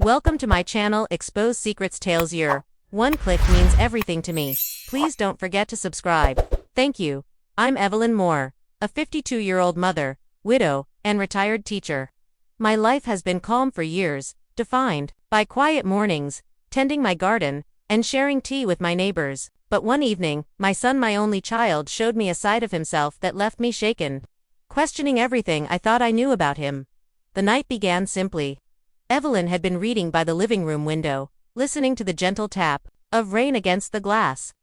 Welcome to my channel Exposed-SecretsTales. Your one click means everything to me. Please don't forget to subscribe. Thank you. I'm Evelyn Moore, a 52-year-old mother, widow, and retired teacher. My life has been calm for years, defined by quiet mornings, tending my garden, and sharing tea with my neighbors. But one evening, my son, my only child, showed me a side of himself that left me shaken, questioning everything I thought I knew about him. The night began simply. Evelyn had been reading by the living room window, listening to the gentle tap of rain against the glass.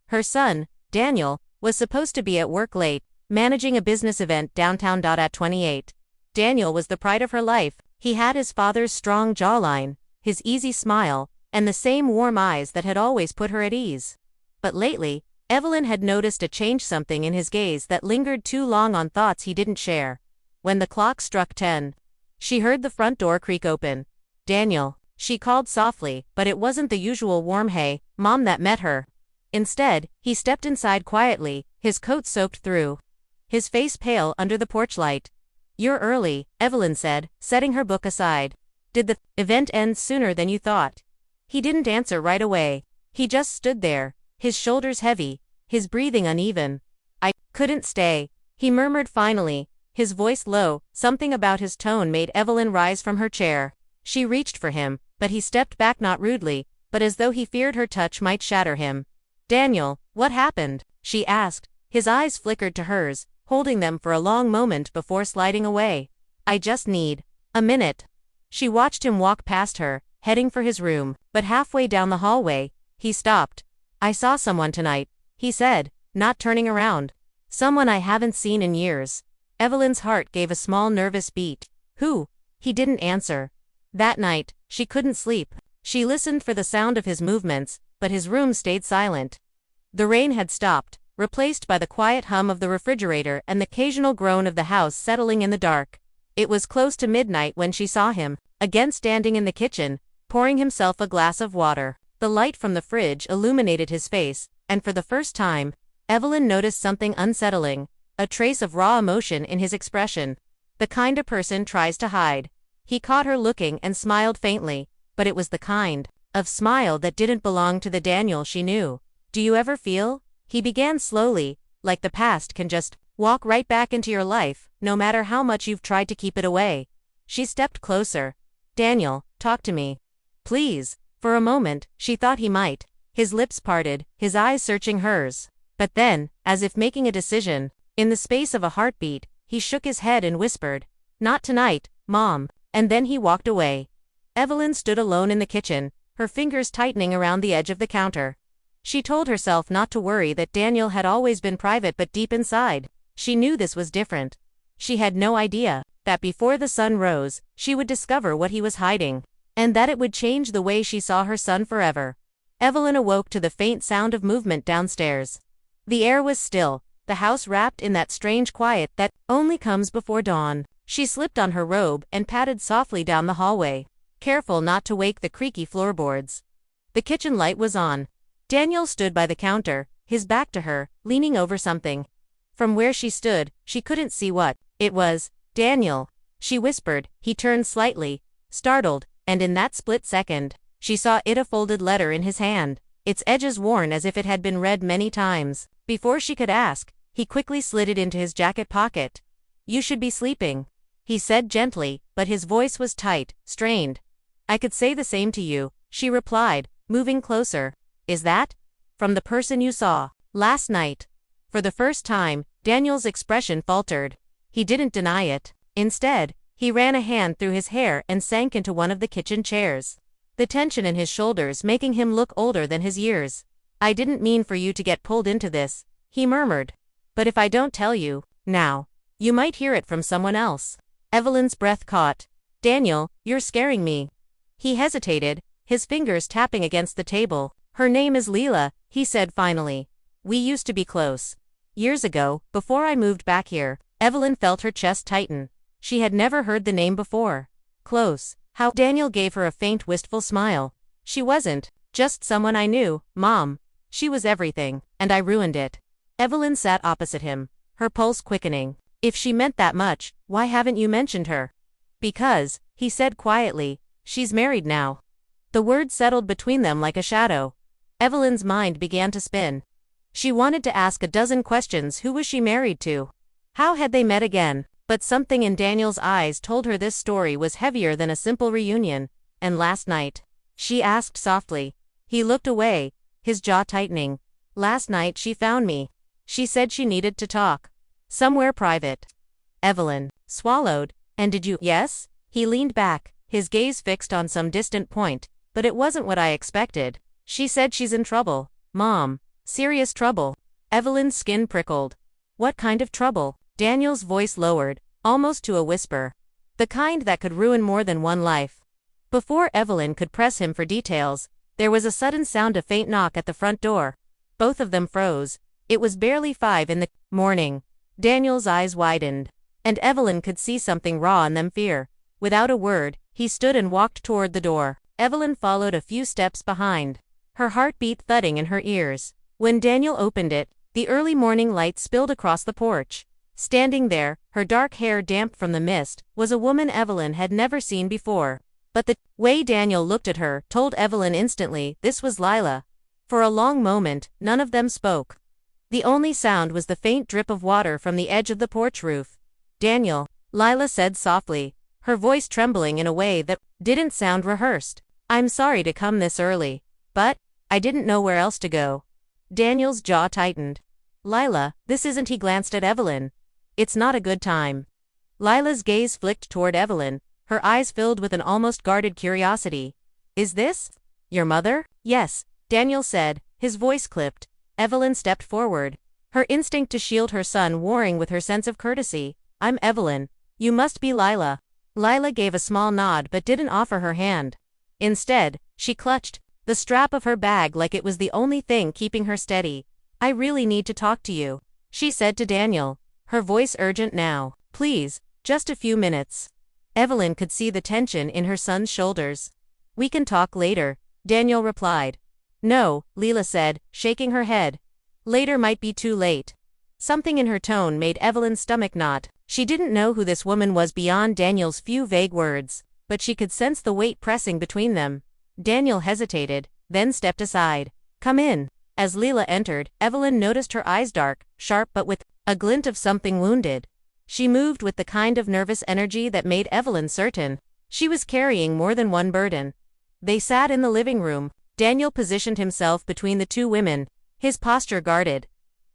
Her son, Daniel, was supposed to be at work late, managing a business event downtown. At 28, Daniel was the pride of her life. He had his father's strong jawline, his easy smile, and the same warm eyes that had always put her at ease. But lately, Evelyn had noticed a change, something in his gaze that lingered too long on thoughts he didn't share. When the clock struck 10, she heard the front door creak open. "Daniel," she called softly, but it wasn't the usual warm "Hey, Mom" that met her. Instead, he stepped inside quietly, his coat soaked through, his face pale under the porch light. "You're early," Evelyn said, setting her book aside. "Did the event end sooner than you thought?" He didn't answer right away. He just stood there, his shoulders heavy, his breathing uneven. "I couldn't stay," he murmured finally, his voice low. Something about his tone made Evelyn rise from her chair. She reached for him, but he stepped back, not rudely, but as though he feared her touch might shatter him. "Daniel, what happened?" she asked. His eyes flickered to hers, holding them for a long moment before sliding away. "I just need a minute." She watched him walk past her, heading for his room, but halfway down the hallway, he stopped. "I saw someone tonight," he said, not turning around. "Someone I haven't seen in years." Evelyn's heart gave a small nervous beat. "Who?" He didn't answer. That night, she couldn't sleep. She listened for the sound of his movements, but his room stayed silent. The rain had stopped, replaced by the quiet hum of the refrigerator and the occasional groan of the house settling in the dark. It was close to midnight when she saw him, again standing in the kitchen, pouring himself a glass of water. The light from the fridge illuminated his face, and for the first time, Evelyn noticed something unsettling, a trace of raw emotion in his expression. The kind a person tries to hide. He caught her looking and smiled faintly, but it was the kind of smile that didn't belong to the Daniel she knew. "Do you ever feel," he began slowly, "like the past can just walk right back into your life, no matter how much you've tried to keep it away?" She stepped closer. "Daniel, talk to me. Please." For a moment, she thought he might. His lips parted, his eyes searching hers. But then, as if making a decision, in the space of a heartbeat, he shook his head and whispered, "Not tonight, Mom." And then he walked away. Evelyn stood alone in the kitchen, her fingers tightening around the edge of the counter. She told herself not to worry, that Daniel had always been private, but deep inside, she knew this was different. She had no idea that before the sun rose, she would discover what he was hiding, and that it would change the way she saw her son forever. Evelyn awoke to the faint sound of movement downstairs. The air was still, the house wrapped in that strange quiet that only comes before dawn. She slipped on her robe and padded softly down the hallway, careful not to wake the creaky floorboards. The kitchen light was on. Daniel stood by the counter, his back to her, leaning over something. From where she stood, she couldn't see what it was. "Daniel," she whispered. He turned slightly, startled, and in that split second, she saw a folded letter in his hand, its edges worn as if it had been read many times. Before she could ask, he quickly slid it into his jacket pocket. "You should be sleeping," he said gently, but his voice was tight, strained. "I could say the same to you," she replied, moving closer. "Is that from the person you saw last night?" For the first time, Daniel's expression faltered. He didn't deny it. Instead, he ran a hand through his hair and sank into one of the kitchen chairs, the tension in his shoulders making him look older than his years. "I didn't mean for you to get pulled into this," he murmured. "But if I don't tell you now, you might hear it from someone else." Evelyn's breath caught. "Daniel, you're scaring me." He hesitated, his fingers tapping against the table. "Her name is Leela," he said finally. "We used to be close. Years ago, before I moved back here." Evelyn felt her chest tighten. She had never heard the name before. Close. How? Daniel gave her a faint, wistful smile. "She wasn't just someone I knew, Mom. She was everything, and I ruined it." Evelyn sat opposite him, her pulse quickening. "If she meant that much, why haven't you mentioned her?" "Because," he said quietly, She's married now. The words settled between them like a shadow. Evelyn's mind began to spin. She wanted to ask a dozen questions. Who was she married to? How had they met again? But something in Daniel's eyes told her this story was heavier than a simple reunion. And last night? She asked softly. He looked away, his jaw tightening. Last night she found me. She said she needed to talk. Somewhere private. Evelyn swallowed. And did you? Yes? He leaned back, his gaze fixed on some distant point. But it wasn't what I expected. She said she's in trouble. Mom. Serious trouble. Evelyn's skin prickled. What kind of trouble? Daniel's voice lowered, almost to a whisper. The kind that could ruin more than one life. Before Evelyn could press him for details, there was a sudden sound, a faint knock at the front door. Both of them froze. It was barely 5 in the morning. Daniel's eyes widened. And Evelyn could see something raw in them, fear. Without a word, he stood and walked toward the door. Evelyn followed a few steps behind. Her heart beat thudding in her ears. When Daniel opened it, the early morning light spilled across the porch. Standing there, her dark hair damp from the mist, was a woman Evelyn had never seen before. But the way Daniel looked at her told Evelyn instantly this was Lila. For a long moment, none of them spoke. The only sound was the faint drip of water from the edge of the porch roof. Daniel, Lila said softly, her voice trembling in a way that didn't sound rehearsed. I'm sorry to come this early, but I didn't know where else to go. Daniel's jaw tightened. Lila, this isn't. He glanced at Evelyn. It's not a good time. Lila's gaze flicked toward Evelyn, her eyes filled with an almost guarded curiosity. Is this your mother? Yes, Daniel said, his voice clipped. Evelyn stepped forward, her instinct to shield her son warring with her sense of courtesy. I'm Evelyn. You must be Lila. Lila gave a small nod but didn't offer her hand. Instead, she clutched the strap of her bag like it was the only thing keeping her steady. I really need to talk to you, she said to Daniel, her voice urgent now. Please, just a few minutes. Evelyn could see the tension in her son's shoulders. We can talk later, Daniel replied. No, Lila said, shaking her head. Later might be too late. Something in her tone made Evelyn's stomach knot. She didn't know who this woman was beyond Daniel's few vague words, but she could sense the weight pressing between them. Daniel hesitated, then stepped aside. Come in. As Lila entered, Evelyn noticed her eyes dark, sharp but with a glint of something wounded. She moved with the kind of nervous energy that made Evelyn certain she was carrying more than one burden. They sat in the living room. Daniel positioned himself between the two women, his posture guarded.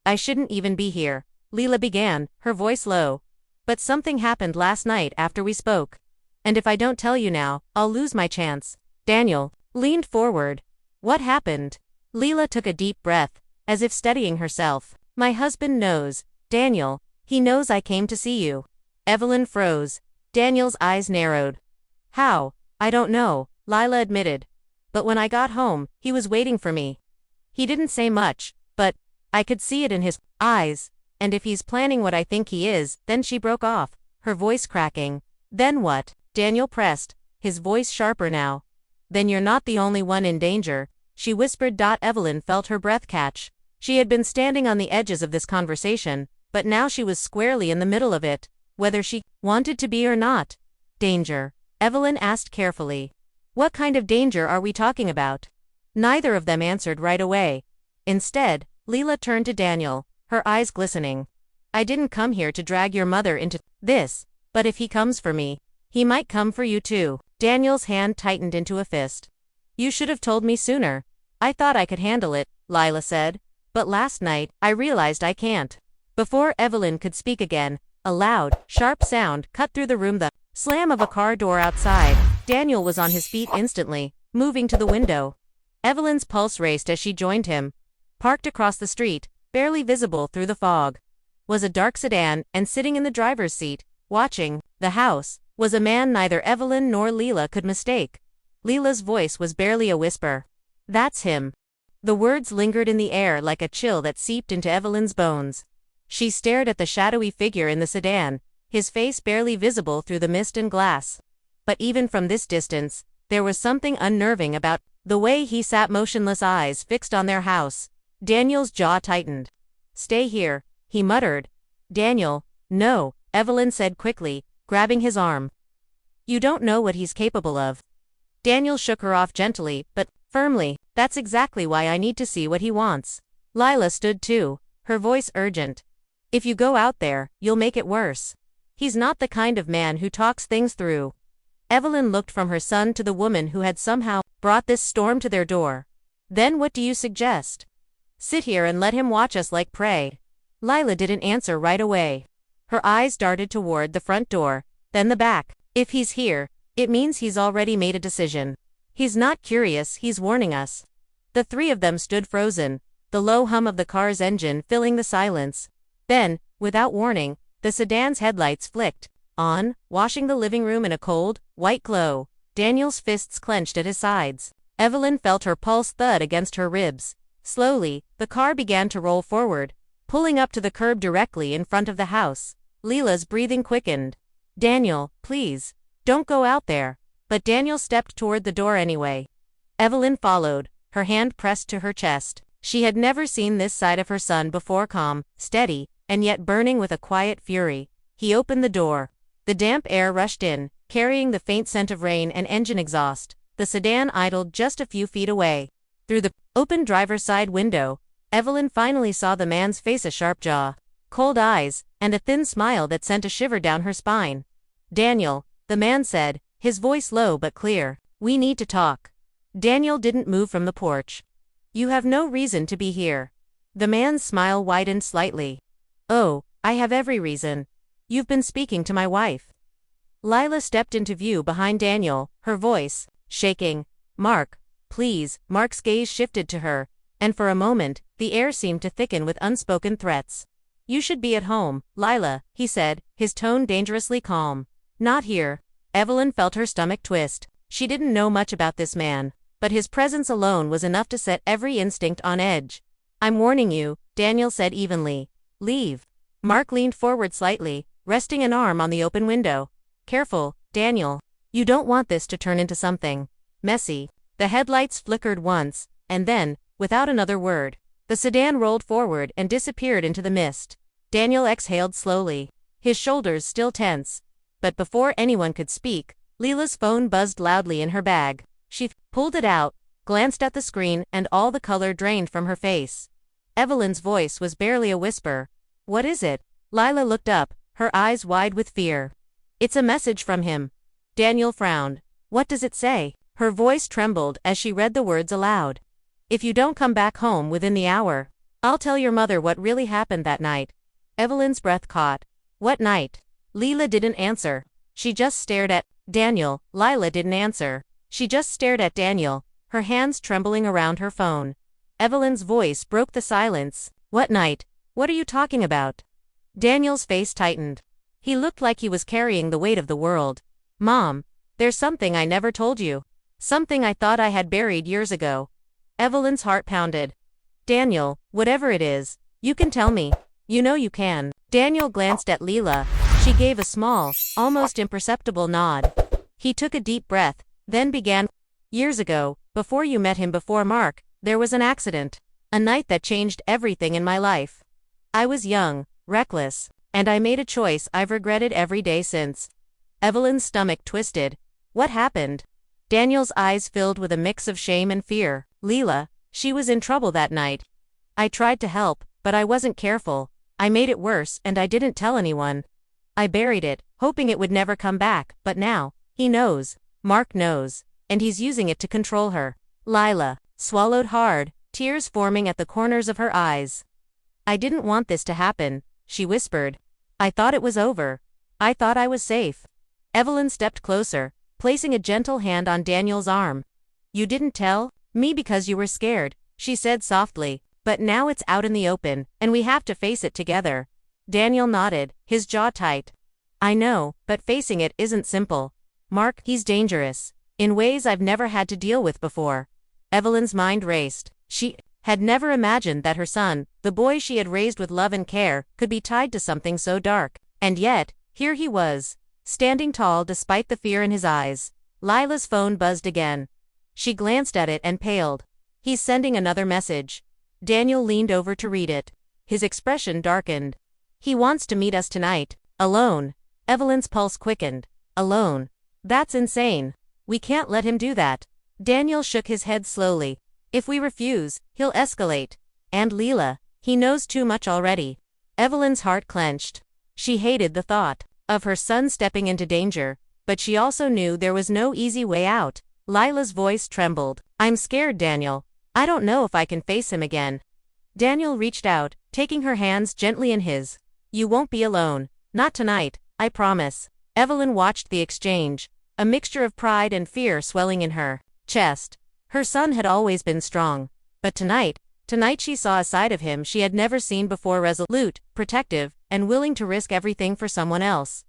I shouldn't even be here, Lila began, her voice low. But something happened last night after we spoke. And if I don't tell you now, I'll lose my chance. Daniel leaned forward. What happened? Lila took a deep breath, as if steadying herself. My husband knows, Daniel. He knows I came to see you. Evelyn froze. Daniel's eyes narrowed. How? I don't know, Lila admitted. But when I got home, he was waiting for me. He didn't say much, but I could see it in his eyes. And if he's planning what I think he is, then she broke off, her voice cracking. Then what? Daniel pressed, his voice sharper now. Then you're not the only one in danger, she whispered. Evelyn felt her breath catch. She had been standing on the edges of this conversation, but now she was squarely in the middle of it, whether she wanted to be or not. Danger? Evelyn asked carefully. What kind of danger are we talking about? Neither of them answered right away. Instead, Lila turned to Daniel, her eyes glistening. I didn't come here to drag your mother into this, but if he comes for me, he might come for you too. Daniel's hand tightened into a fist. You should have told me sooner. I thought I could handle it, Lila said. But last night, I realized I can't. Before Evelyn could speak again, a loud, sharp sound cut through the room, the slam of a car door outside. Daniel was on his feet instantly, moving to the window. Evelyn's pulse raced as she joined him. Parked across the street, barely visible through the fog, was a dark sedan, and sitting in the driver's seat, watching the house, was a man neither Evelyn nor Lila could mistake. Lila's voice was barely a whisper. That's him. The words lingered in the air like a chill that seeped into Evelyn's bones. She stared at the shadowy figure in the sedan, his face barely visible through the mist and glass. But even from this distance, there was something unnerving about the way he sat, motionless, eyes fixed on their house. Daniel's jaw tightened. Stay here, he muttered. Daniel, no, Evelyn said quickly, grabbing his arm. You don't know what he's capable of. Daniel shook her off gently, but firmly. That's exactly why I need to see what he wants. Lila stood too, her voice urgent. If you go out there, you'll make it worse. He's not the kind of man who talks things through. Evelyn looked from her son to the woman who had somehow brought this storm to their door. Then what do you suggest? Sit here and let him watch us like prey. Lila didn't answer right away. Her eyes darted toward the front door, then the back. If he's here, it means he's already made a decision. He's not curious, he's warning us. The three of them stood frozen, the low hum of the car's engine filling the silence. Then, without warning, the sedan's headlights flicked on, washing the living room in a cold, white glow. Daniel's fists clenched at his sides. Evelyn felt her pulse thud against her ribs. Slowly, the car began to roll forward, pulling up to the curb directly in front of the house. Lila's breathing quickened. Daniel, please, don't go out there. But Daniel stepped toward the door anyway. Evelyn followed, her hand pressed to her chest. She had never seen this side of her son before, calm, steady, and yet burning with a quiet fury. He opened the door. The damp air rushed in, carrying the faint scent of rain and engine exhaust. The sedan idled just a few feet away. Through the open driver's side window, Evelyn finally saw the man's face, a sharp jaw, cold eyes, and a thin smile that sent a shiver down her spine. Daniel, the man said, his voice low but clear, we need to talk. Daniel didn't move from the porch. You have no reason to be here. The man's smile widened slightly. Oh, I have every reason. You've been speaking to my wife. Lila stepped into view behind Daniel, her voice shaking. Mark, please. Mark's gaze shifted to her, and for a moment, the air seemed to thicken with unspoken threats. You should be at home, Lila, he said, his tone dangerously calm. Not here. Evelyn felt her stomach twist. She didn't know much about this man, but his presence alone was enough to set every instinct on edge. I'm warning you, Daniel said evenly. Leave. Mark leaned forward slightly, resting an arm on the open window. Careful, Daniel. You don't want this to turn into something messy. The headlights flickered once, and then, without another word, the sedan rolled forward and disappeared into the mist. Daniel exhaled slowly, his shoulders still tense. But before anyone could speak, Lila's phone buzzed loudly in her bag. She pulled it out, glanced at the screen, and all the color drained from her face. Evelyn's voice was barely a whisper. What is it? Lila looked up, her eyes wide with fear. It's a message from him. Daniel frowned. What does it say? Her voice trembled as she read the words aloud. If you don't come back home within the hour, I'll tell your mother what really happened that night. Evelyn's breath caught. What night? Lila didn't answer. She just stared at Daniel. Lila didn't answer. She just stared at Daniel, her hands trembling around her phone. Evelyn's voice broke the silence. What night? What are you talking about? Daniel's face tightened. He looked like he was carrying the weight of the world. Mom, there's something I never told you. Something I thought I had buried years ago. Evelyn's heart pounded. Daniel, whatever it is, you can tell me. You know you can. Daniel glanced at Lila. She gave a small, almost imperceptible nod. He took a deep breath, then began. Years ago, before you met him, before Mark, there was an accident. A night that changed everything in my life. I was young, reckless, and I made a choice I've regretted every day since. Evelyn's stomach twisted. What happened? Daniel's eyes filled with a mix of shame and fear. Lila, she was in trouble that night. I tried to help, but I wasn't careful. I made it worse, and I didn't tell anyone. I buried it, hoping it would never come back, but now, he knows. Mark knows, and he's using it to control her. Lila swallowed hard, tears forming at the corners of her eyes. I didn't want this to happen, she whispered. I thought it was over. I thought I was safe. Evelyn stepped closer, placing a gentle hand on Daniel's arm. You didn't tell me because you were scared, she said softly, but now it's out in the open, and we have to face it together. Daniel nodded, his jaw tight. I know, but facing it isn't simple. Mark, he's dangerous, in ways I've never had to deal with before. Evelyn's mind raced. She had never imagined that her son, the boy she had raised with love and care, could be tied to something so dark. And yet, here he was, standing tall despite the fear in his eyes. Lila's phone buzzed again. She glanced at it and paled. He's sending another message. Daniel leaned over to read it. His expression darkened. He wants to meet us tonight. Alone. Evelyn's pulse quickened. Alone. That's insane. We can't let him do that. Daniel shook his head slowly. If we refuse, he'll escalate. And Leela, he knows too much already. Evelyn's heart clenched. She hated the thought of her son stepping into danger, but she also knew there was no easy way out. Lila's voice trembled. I'm scared, Daniel. I don't know if I can face him again. Daniel reached out, taking her hands gently in his. You won't be alone. Not tonight, I promise. Evelyn watched the exchange, a mixture of pride and fear swelling in her chest. Her son had always been strong, but tonight she saw a side of him she had never seen before, resolute, protective, and willing to risk everything for someone else.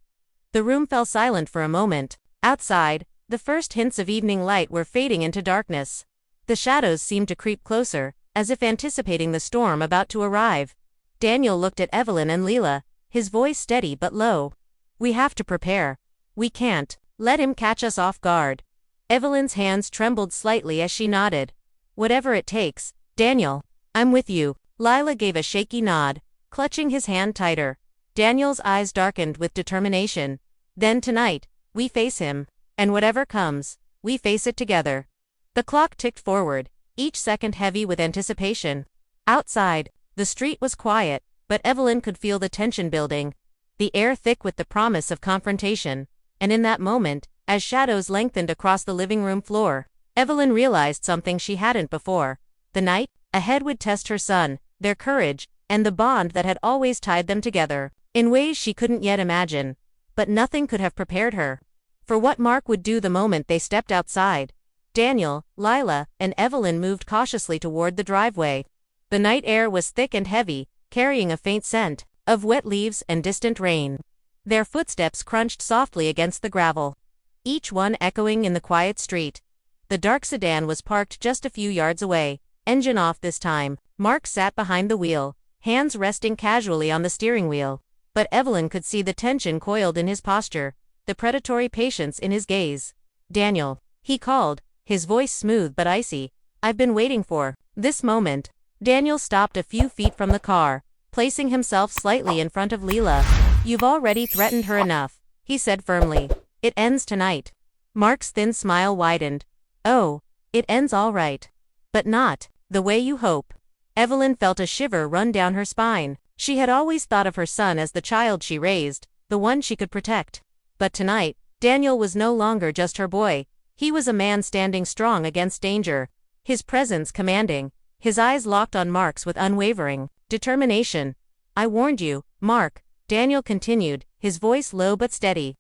The room fell silent for a moment. Outside, the first hints of evening light were fading into darkness. The shadows seemed to creep closer, as if anticipating the storm about to arrive. Daniel looked at Evelyn and Leela, his voice steady but low. We have to prepare. We can't let him catch us off guard. Evelyn's hands trembled slightly as she nodded. Whatever it takes, Daniel. I'm with you. Lila gave a shaky nod, clutching his hand tighter. Daniel's eyes darkened with determination. Then tonight, we face him. And whatever comes, we face it together. The clock ticked forward, each second heavy with anticipation. Outside, the street was quiet, but Evelyn could feel the tension building, the air thick with the promise of confrontation. And in that moment, as shadows lengthened across the living room floor, Evelyn realized something she hadn't before. The night ahead would test her son, their courage, and the bond that had always tied them together, in ways she couldn't yet imagine. But nothing could have prepared her for what Mark would do the moment they stepped outside. Daniel, Lila, and Evelyn moved cautiously toward the driveway. The night air was thick and heavy, carrying a faint scent of wet leaves and distant rain. Their footsteps crunched softly against the gravel, each one echoing in the quiet street. The dark sedan was parked just a few yards away, engine off this time. Mark sat behind the wheel, hands resting casually on the steering wheel. But Evelyn could see the tension coiled in his posture, the predatory patience in his gaze. Daniel, he called, his voice smooth but icy. I've been waiting for this moment. Daniel stopped a few feet from the car, placing himself slightly in front of Leela. You've already threatened her enough, he said firmly. It ends tonight. Mark's thin smile widened. Oh, it ends all right. But not the way you hope. Evelyn felt a shiver run down her spine. She had always thought of her son as the child she raised, the one she could protect. But tonight, Daniel was no longer just her boy. He was a man standing strong against danger, his presence commanding, his eyes locked on Mark's with unwavering determination. I warned you, Mark, Daniel continued, his voice low but steady.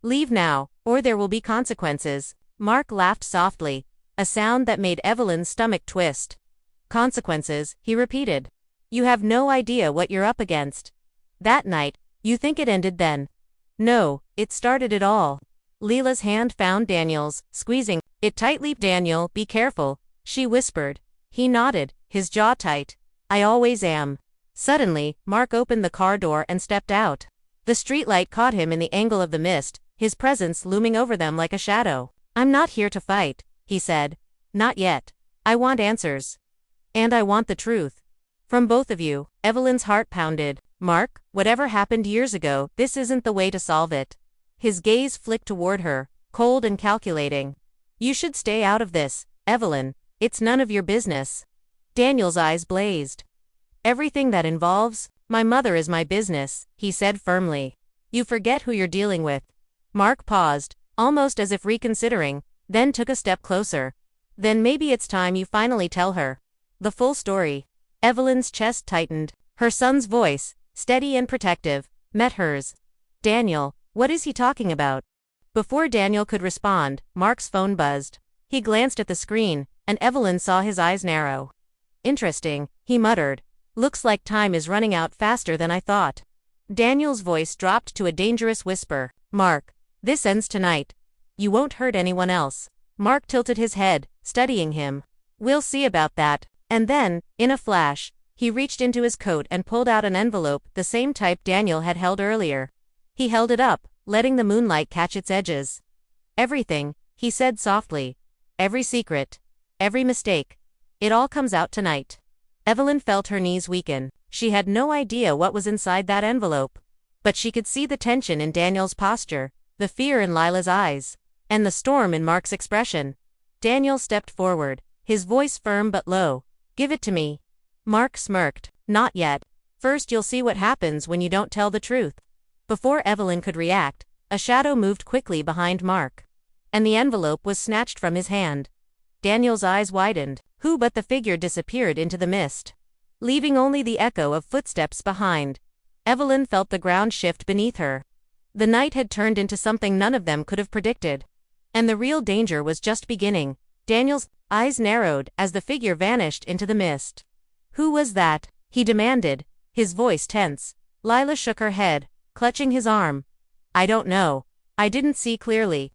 Leave now, or there will be consequences. Mark laughed softly, a sound that made Evelyn's stomach twist. Consequences, he repeated. You have no idea what you're up against. That night, you think it ended then. No, it started it all. Leela's hand found Daniel's, squeezing it tightly. Daniel, be careful, she whispered. He nodded, his jaw tight. I always am. Suddenly, Mark opened the car door and stepped out. The streetlight caught him in the angle of the mist, his presence looming over them like a shadow. I'm not here to fight, he said. Not yet. I want answers. And I want the truth. From both of you. Evelyn's heart pounded. Mark, whatever happened years ago, this isn't the way to solve it. His gaze flicked toward her, cold and calculating. You should stay out of this, Evelyn. It's none of your business. Daniel's eyes blazed. Everything that involves my mother is my business, he said firmly. You forget who you're dealing with. Mark paused, almost as if reconsidering, then took a step closer. Then maybe it's time you finally tell her the full story. Evelyn's chest tightened. Her son's voice, steady and protective, met hers. Daniel, what is he talking about? Before Daniel could respond, Mark's phone buzzed. He glanced at the screen, and Evelyn saw his eyes narrow. Interesting, he muttered. Looks like time is running out faster than I thought. Daniel's voice dropped to a dangerous whisper. Mark, this ends tonight. You won't hurt anyone else. Mark tilted his head, studying him. We'll see about that. And then, in a flash, he reached into his coat and pulled out an envelope, the same type Daniel had held earlier. He held it up, letting the moonlight catch its edges. Everything, he said softly. Every secret. Every mistake. It all comes out tonight. Evelyn felt her knees weaken. She had no idea what was inside that envelope. But she could see the tension in Daniel's posture, the fear in Lila's eyes. and the storm in Mark's expression. Daniel stepped forward, his voice firm but low. "Give it to me." Mark smirked. "Not yet. First you'll see what happens when you don't tell the truth." Before Evelyn could react, a shadow moved quickly behind Mark, and the envelope was snatched from his hand. Daniel's eyes widened. Who but the figure disappeared into the mist, leaving only the echo of footsteps behind. Evelyn felt the ground shift beneath her. The night had turned into something none of them could have predicted, and the real danger was just beginning. Daniel's eyes narrowed as the figure vanished into the mist. "Who was that?" he demanded, his voice tense. Lila shook her head, clutching his arm. "I don't know. I didn't see clearly.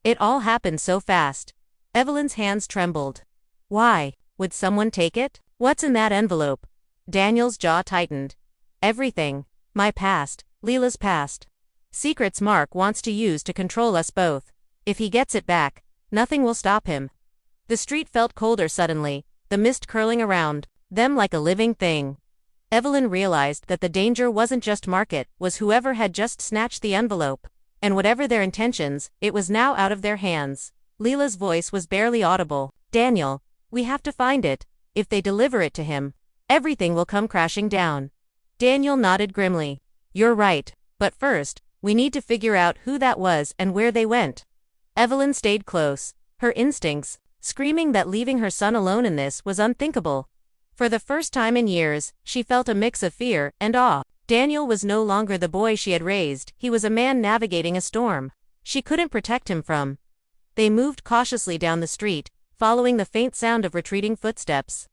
It all happened so fast." Evelyn's hands trembled. "Why? Would someone take it? What's in that envelope?" Daniel's jaw tightened. "Everything. My past, Lila's past. Secrets Mark wants to use to control us both. If he gets it back, nothing will stop him." The street felt colder suddenly, the mist curling around them like a living thing. Evelyn realized that the danger wasn't just Mark, it was whoever had just snatched the envelope. And whatever their intentions, it was now out of their hands. Lila's voice was barely audible. "Daniel, we have to find it. If they deliver it to him, everything will come crashing down." Daniel nodded grimly. "You're right, but first, we need to figure out who that was and where they went." Evelyn stayed close, her instincts screaming that leaving her son alone in this was unthinkable. For the first time in years, she felt a mix of fear and awe. Daniel was no longer the boy she had raised, he was a man navigating a storm she couldn't protect him from. They moved cautiously down the street, following the faint sound of retreating footsteps.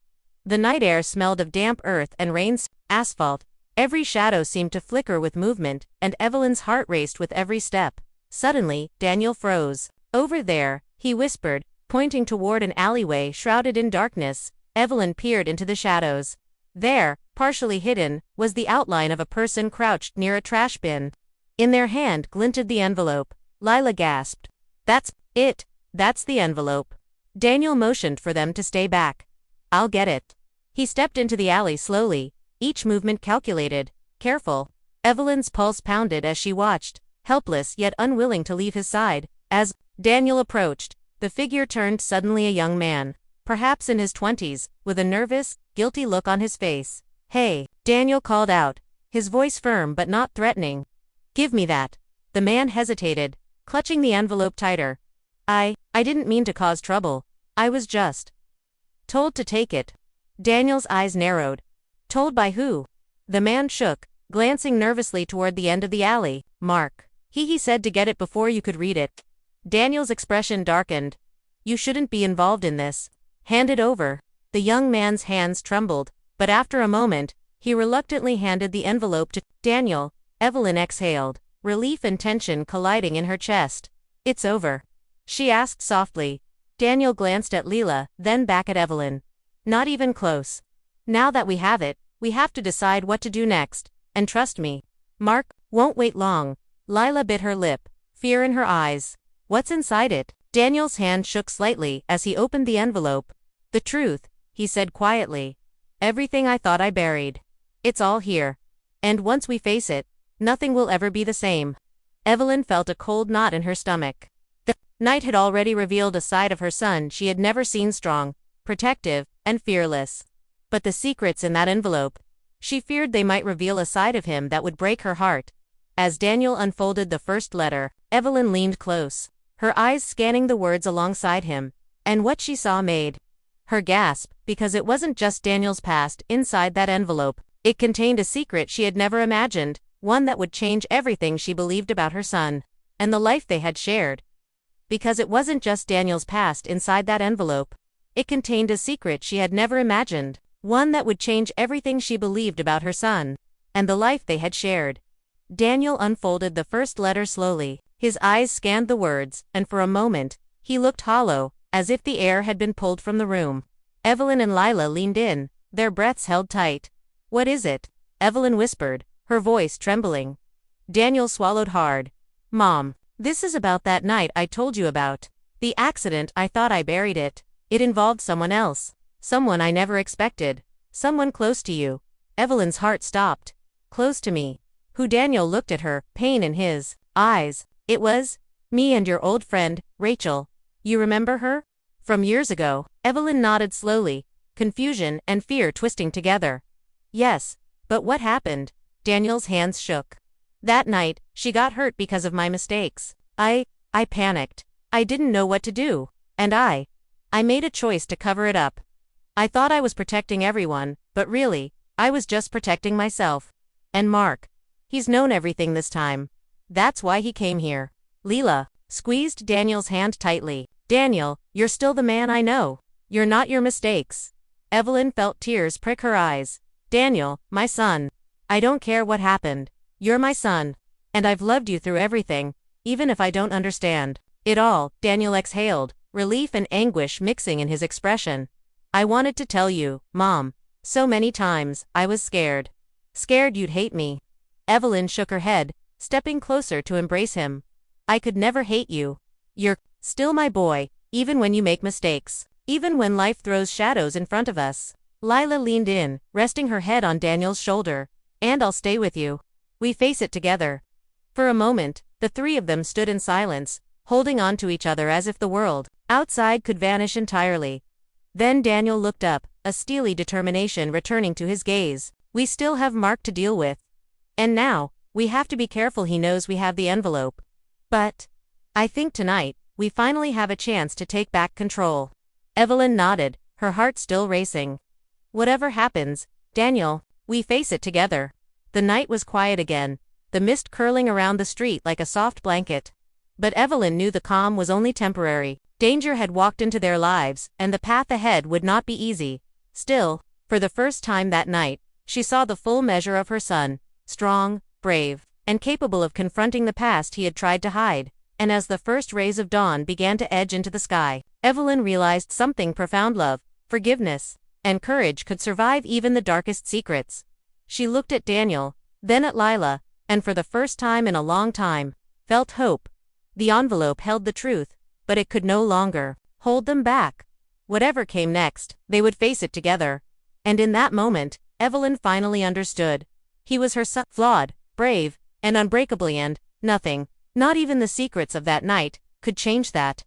The night air smelled of damp earth and rain's asphalt. Every shadow seemed to flicker with movement, and Evelyn's heart raced with every step. Suddenly, Daniel froze. "Over there," he whispered, pointing toward an alleyway shrouded in darkness. Evelyn peered into the shadows. There, partially hidden, was the outline of a person crouched near a trash bin. In their hand glinted the envelope. Lila gasped. "That's it. That's the envelope." Daniel motioned for them to stay back. "I'll get it." He stepped into the alley slowly, each movement calculated, careful. Evelyn's pulse pounded as she watched, helpless yet unwilling to leave his side. As Daniel approached, the figure turned suddenly a young man, perhaps in his 20s, with a nervous, guilty look on his face. "Hey," Daniel called out, his voice firm but not threatening. "Give me that." The man hesitated, clutching the envelope tighter. I didn't mean to cause trouble. I was just told to take it." Daniel's eyes narrowed. "Told by who?" The man shook, glancing nervously toward the end of the alley. "Mark. He said to get it before you could read it." Daniel's expression darkened. "You shouldn't be involved in this. Hand it over." The young man's hands trembled, but after a moment, he reluctantly handed the envelope to Daniel. Evelyn exhaled, relief and tension colliding in her chest. "It's over?" she asked softly. Daniel glanced at Lila, then back at Evelyn. "Not even close. Now that we have it, we have to decide what to do next, and trust me, Mark won't wait long." Lila bit her lip, fear in her eyes. "What's inside it?" Daniel's hand shook slightly as he opened the envelope. "The truth," he said quietly. "Everything I thought I buried. It's all here. And once we face it, nothing will ever be the same." Evelyn felt a cold knot in her stomach. The night had already revealed a side of her son she had never seen, strong, protective, and fearless. But the secrets in that envelope, she feared they might reveal a side of him that would break her heart. As Daniel unfolded the first letter, Evelyn leaned close, her eyes scanning the words alongside him, and what she saw made her gasp, because it wasn't just Daniel's past inside that envelope. It contained a secret she had never imagined, one that would change everything she believed about her son, and the life they had shared. Because it wasn't just Daniel's past inside that envelope. It contained a secret she had never imagined, one that would change everything she believed about her son, and the life they had shared. Daniel unfolded the first letter slowly. His eyes scanned the words, and for a moment, he looked hollow, as if the air had been pulled from the room. Evelyn and Lila leaned in, their breaths held tight. "What is it?" Evelyn whispered, her voice trembling. Daniel swallowed hard. "Mom, this is about that night I told you about. The accident. I thought I buried it. It involved someone else. Someone I never expected. Someone close to you." Evelyn's heart stopped. "Close to me? Who?" Daniel looked at her, pain in his eyes. "It was me and your old friend, Rachel. You remember her? From years ago. Evelyn nodded slowly, confusion and fear twisting together. Yes, but what happened? Daniel's hands shook. That night, she got hurt because of my mistakes. I panicked. I didn't know what to do. And I made a choice to cover it up. I thought I was protecting everyone, but really, I was just protecting myself. And Mark. He's known everything this time. That's why he came here. Leela squeezed Daniel's hand tightly. Daniel, you're still the man I know. You're not your mistakes. Evelyn felt tears prick her eyes. Daniel, my son. I don't care what happened. You're my son. And I've loved you through everything, even if I don't understand it all. Daniel exhaled, relief and anguish mixing in his expression. I wanted to tell you, Mom. So many times, I was scared. Scared you'd hate me. Evelyn shook her head, stepping closer to embrace him. I could never hate you. You're still my boy, even when you make mistakes. Even when life throws shadows in front of us. Lila leaned in, resting her head on Daniel's shoulder. And I'll stay with you. We face it together. For a moment, the three of them stood in silence, holding on to each other as if the world outside could vanish entirely. Then Daniel looked up, a steely determination returning to his gaze. We still have Mark to deal with. And now, we have to be careful he knows we have the envelope. But I think tonight, we finally have a chance to take back control. Evelyn nodded, her heart still racing. Whatever happens, Daniel, we face it together. The night was quiet again, the mist curling around the street like a soft blanket. But Evelyn knew the calm was only temporary. Danger had walked into their lives, and the path ahead would not be easy. Still, for the first time that night, she saw the full measure of her son, strong, brave, and capable of confronting the past he had tried to hide. And as the first rays of dawn began to edge into the sky, Evelyn realized something profound: love, forgiveness, and courage could survive even the darkest secrets. She looked at Daniel, then at Lila, and for the first time in a long time, felt hope. The envelope held the truth, but it could no longer hold them back. Whatever came next, they would face it together. And in that moment, Evelyn finally understood. He was her son, flawed, brave, and unbreakably, and nothing, not even the secrets of that night, could change that.